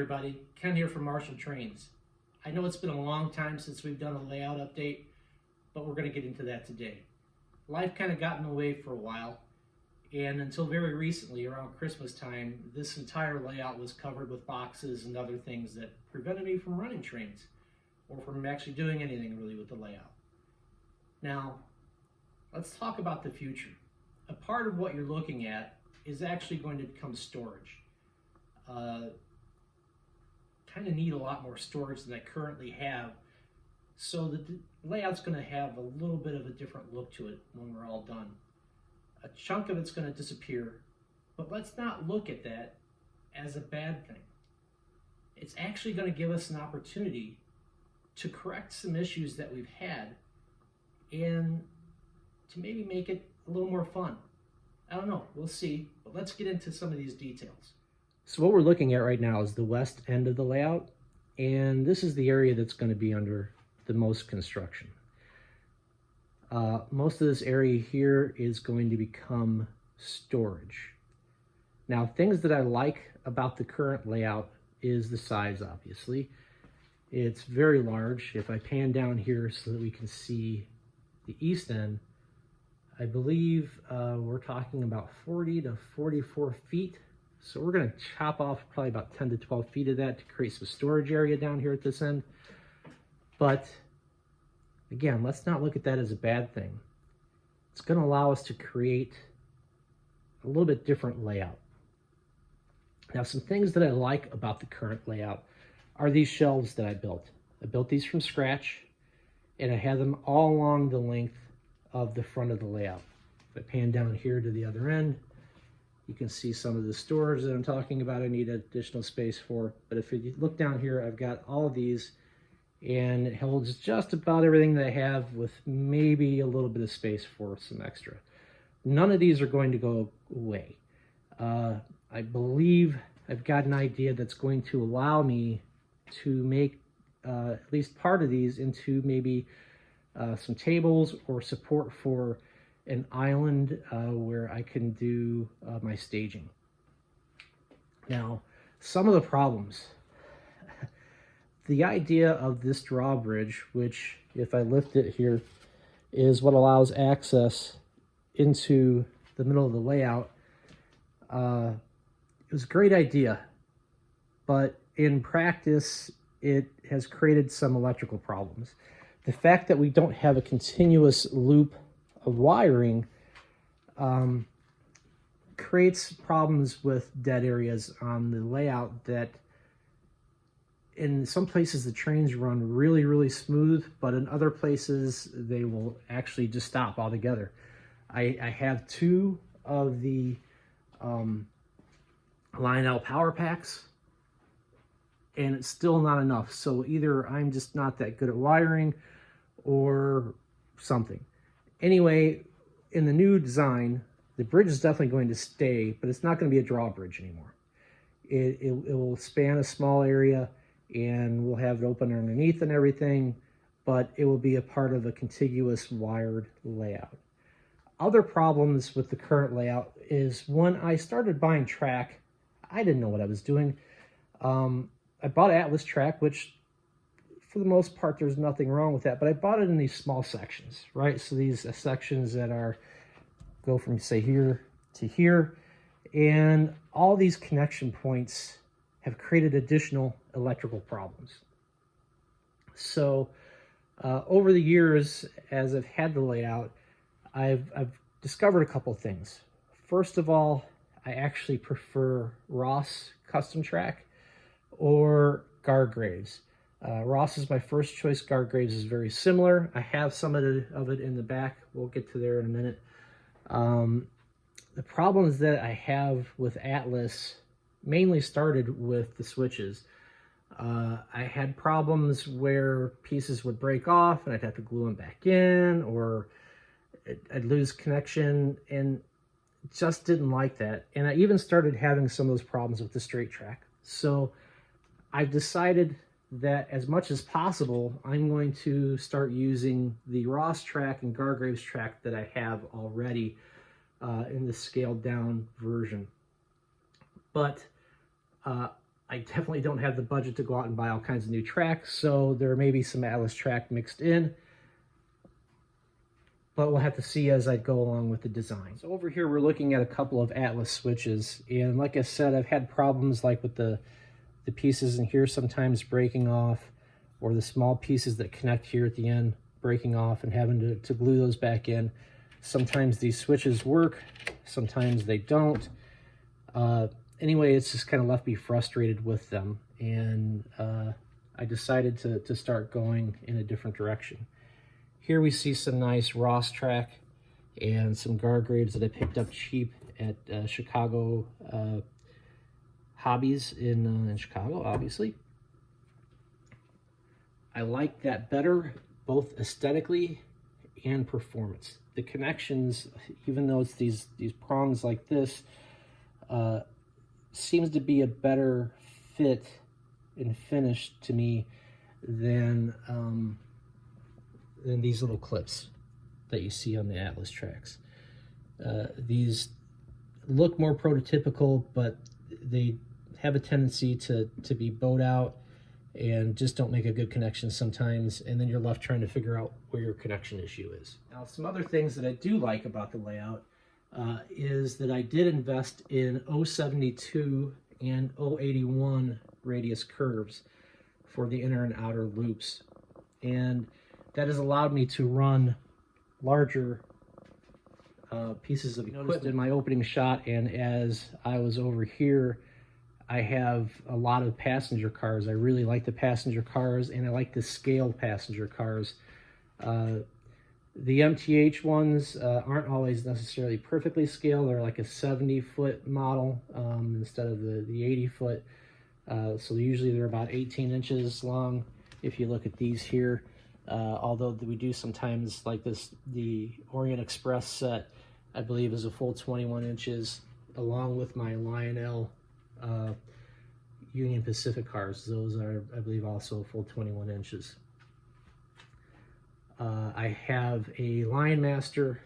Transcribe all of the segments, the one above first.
everybody, Ken here from Marshall Trains. I know it's been a long time since we've done a layout update, but we're going to get into that today. Life kind of got in the way for a while, and until very recently, around Christmas time, this entire layout was covered with boxes and other things that prevented me from running trains, or from actually doing anything really with the layout. Now, let's talk about the future. A part of what you're looking at is actually going to become storage. Kind of need a lot more storage than I currently have, so the layout's going to have a little bit of a different look to it when we're all done. A chunk of it's going to disappear, but let's not look at that as a bad thing. It's actually going to give us an opportunity to correct some issues that we've had and to maybe make it a little more fun. I don't know, we'll see, but let's get into some of these details. So what we're looking at right now is the west end of the layout, and this is the area that's going to be under the most construction. Most of this area here is going to become storage. Now, things that I like about the current layout is the size, obviously. It's very large. If I pan down here so that we can see the east end, I believe we're talking about 40 to 44 feet. So we're going to chop off probably about 10 to 12 feet of that to create some storage area down here at this end. But again, let's not look at that as a bad thing. It's going to allow us to create a little bit different layout. Now, some things that I like about the current layout are these shelves that I built. I built these from scratch, and I have them all along the length of the front of the layout. If I pan down here to the other end, you can see some of the storage that I'm talking about I need additional space for. But if you look down here, I've got all of these, and it holds just about everything that I have with maybe a little bit of space for some extra. None of these are going to go away. I believe I've got an idea that's going to allow me to make at least part of these into maybe some tables or support for an island where I can do my staging. Now, some of the problems. The idea of this drawbridge, which if I lift it here, is what allows access into the middle of the layout. It was a great idea, but in practice, it has created some electrical problems. The fact that we don't have a continuous loop of wiring creates problems with dead areas on the layout that in some places the trains run really, really smooth, but in other places they will actually just stop altogether. I have two of the Lionel power packs, and it's still not enough. So either I'm just not that good at wiring or something. Anyway, in the new design, the bridge is definitely going to stay, but it's not going to be a drawbridge anymore. It will span a small area, and we'll have it open underneath and everything, but it will be a part of a contiguous wired layout. Other problems with the current layout is when I started buying track, I didn't know what I was doing. I bought Atlas track, which for the most part, there's nothing wrong with that, but I bought it in these small sections, right? So these sections that go from, say, here to here, and all these connection points have created additional electrical problems. So over the years, as I've had the layout, I've discovered a couple things. First of all, I actually prefer Ross custom track or Gargraves. Ross is my first choice. Gargraves is very similar. I have some of it in the back. We'll get to there in a minute. The problems that I have with Atlas mainly started with the switches. I had problems where pieces would break off and I'd have to glue them back in, or I'd lose connection, and just didn't like that. And I even started having some of those problems with the straight track. So I've decided that as much as possible, I'm going to start using the Ross track and Gargraves track that I have already in the scaled down version. But I definitely don't have the budget to go out and buy all kinds of new tracks, so there may be some Atlas track mixed in, but we'll have to see as I go along with the design. So over here, we're looking at a couple of Atlas switches, and like I said, I've had problems like with the pieces in here sometimes breaking off, or the small pieces that connect here at the end breaking off and having to glue those back in. Sometimes these switches work, sometimes they don't. Anyway, it's just kind of left me frustrated with them, and I decided to start going in a different direction. Here we see some nice Ross track and some guard grades that I picked up cheap at Chicago Hobbies in Chicago, obviously. I like that better, both aesthetically and performance. The connections, even though it's these prongs like this, seems to be a better fit and finish to me than these little clips that you see on the Atlas tracks. These look more prototypical, but they have a tendency to be bowed out and just don't make a good connection sometimes, and then you're left trying to figure out where your connection issue is. Now, some other things that I do like about the layout is that I did invest in 072 and 081 radius curves for the inner and outer loops, and that has allowed me to run larger pieces of equipment in my opening shot. And as I was over here, I have a lot of passenger cars. I really like the passenger cars, and I like the scaled passenger cars. The MTH ones aren't always necessarily perfectly scaled. They're like a 70-foot model instead of the 80-foot. So usually they're about 18 inches long if you look at these here. Although we do sometimes like this, the Orient Express set, I believe, is a full 21 inches, along with my Lionel Union Pacific cars. Those are, I believe, also full 21 inches. I have a Lionmaster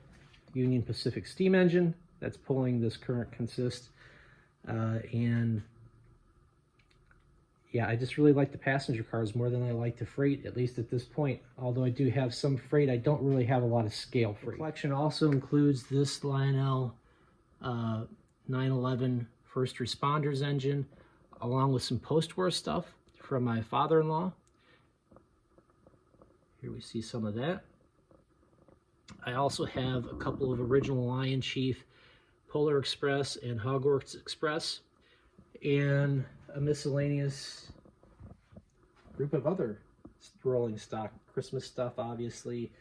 Union Pacific steam engine that's pulling this current consist, and yeah, I just really like the passenger cars more than I like the freight, at least at this point. Although I do have some freight, I don't really have a lot of scale freight. The collection also includes this Lionel 911 First Responders engine, along with some post-war stuff from my father-in-law. Here we see some of that. I also have a couple of original Lion Chief Polar Express and Hogwarts Express, and a miscellaneous group of other rolling stock Christmas stuff, obviously,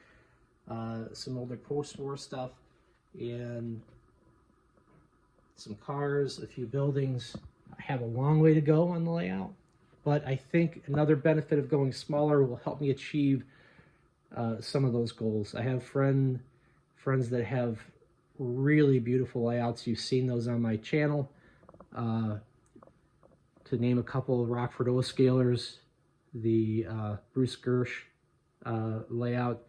some older post-war stuff, and some cars, a few buildings. I have a long way to go on the layout, but I think another benefit of going smaller will help me achieve some of those goals. I have friends that have really beautiful layouts. You've seen those on my channel. To name a couple, Rockford O-Scalers, the Bruce Gersh layout,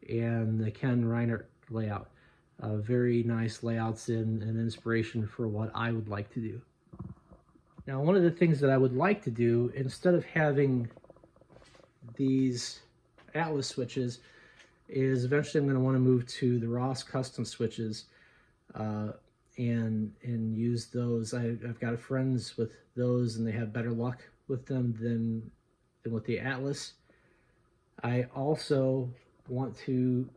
and the Ken Reinert layout. Very nice layouts and an inspiration for what I would like to do. Now, one of the things that I would like to do, instead of having these Atlas switches, is eventually I'm going to want to move to the Ross custom switches and use those. I've got friends with those, and they have better luck with them than with the Atlas. I also want to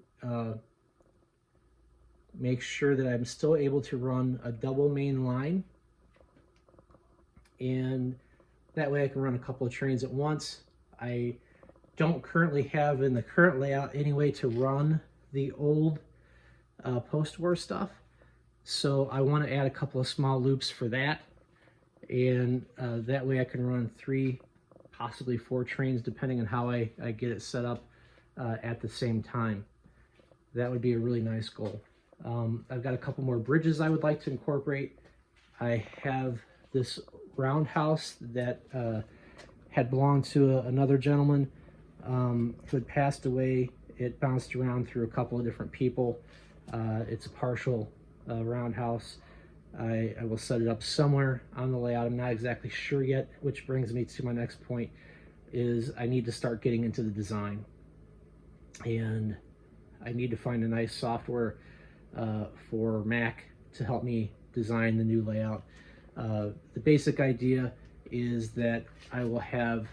make sure that I'm still able to run a double main line, and that way I can run a couple of trains at once. I don't currently have in the current layout any way to run the old post-war stuff, so I want to add a couple of small loops for that, and that way I can run 3, possibly 4 trains depending on how I get it set up at the same time. That would be a really nice goal. I've got a couple more bridges I would like to incorporate. I have this roundhouse that had belonged to another gentleman who had passed away. It bounced around through a couple of different people. It's a partial roundhouse. I will set it up somewhere on the layout. I'm not exactly sure yet, which brings me to my next point, is I need to start getting into the design. And I need to find a nice software for Mac to help me design the new layout. The basic idea is that I will have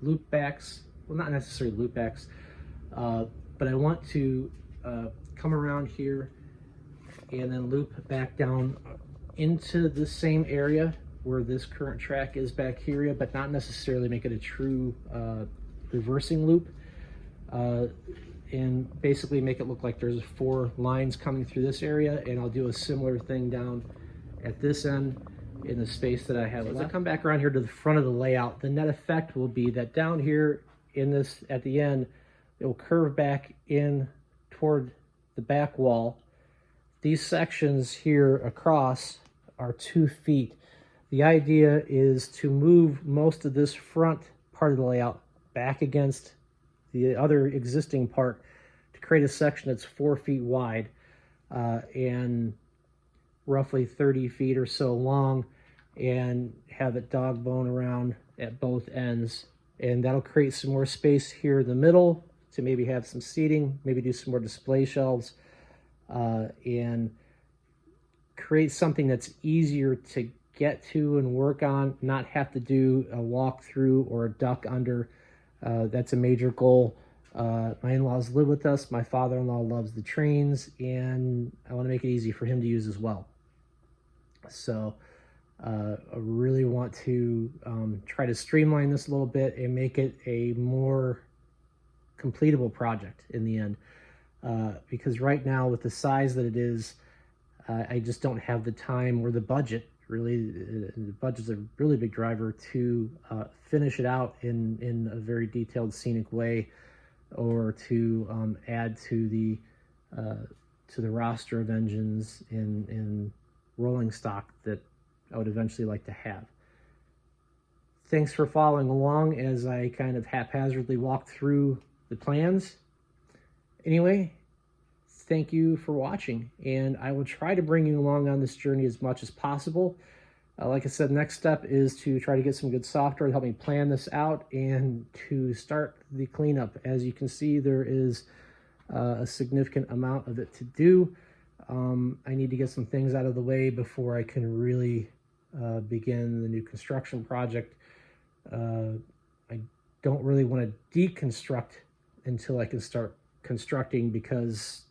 loop backs, well, not necessarily loop backs, but I want to come around here and then loop back down into the same area where this current track is back here, but not necessarily make it a true reversing loop, and basically make it look like there's 4 lines coming through this area, and I'll do a similar thing down at this end in the space that I have left. As I come back around here to the front of the layout, the net effect will be that down here in this, at the end, it will curve back in toward the back wall. These sections here across are 2 feet. The idea is to move most of this front part of the layout back against the other existing part to create a section that's 4 feet wide and roughly 30 feet or so long, and have it dog bone around at both ends. And that'll create some more space here in the middle to maybe have some seating, maybe do some more display shelves, and create something that's easier to get to and work on, not have to do a walk through or a duck under. That's a major goal. My in-laws live with us. My father-in-law loves the trains, and I want to make it easy for him to use as well. So I really want to try to streamline this a little bit and make it a more completable project in the end. Because right now, with the size that it is, I just don't have the time or the budget. Really, the budget's a really big driver to finish it out in a very detailed, scenic way, or to add to the roster of engines in rolling stock that I would eventually like to have. Thanks for following along as I kind of haphazardly walk through the plans. Anyway, thank you for watching, and I will try to bring you along on this journey as much as possible. Like I said, next step is to try to get some good software to help me plan this out and to start the cleanup. As you can see, there is a significant amount of it to do. I need to get some things out of the way before I can really begin the new construction project. I don't really want to deconstruct until I can start constructing, because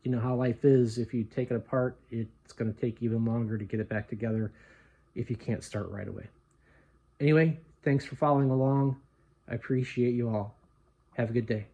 you know how life is. If you take it apart, it's going to take even longer to get it back together if you can't start right away. Anyway, thanks for following along. I appreciate you all. Have a good day.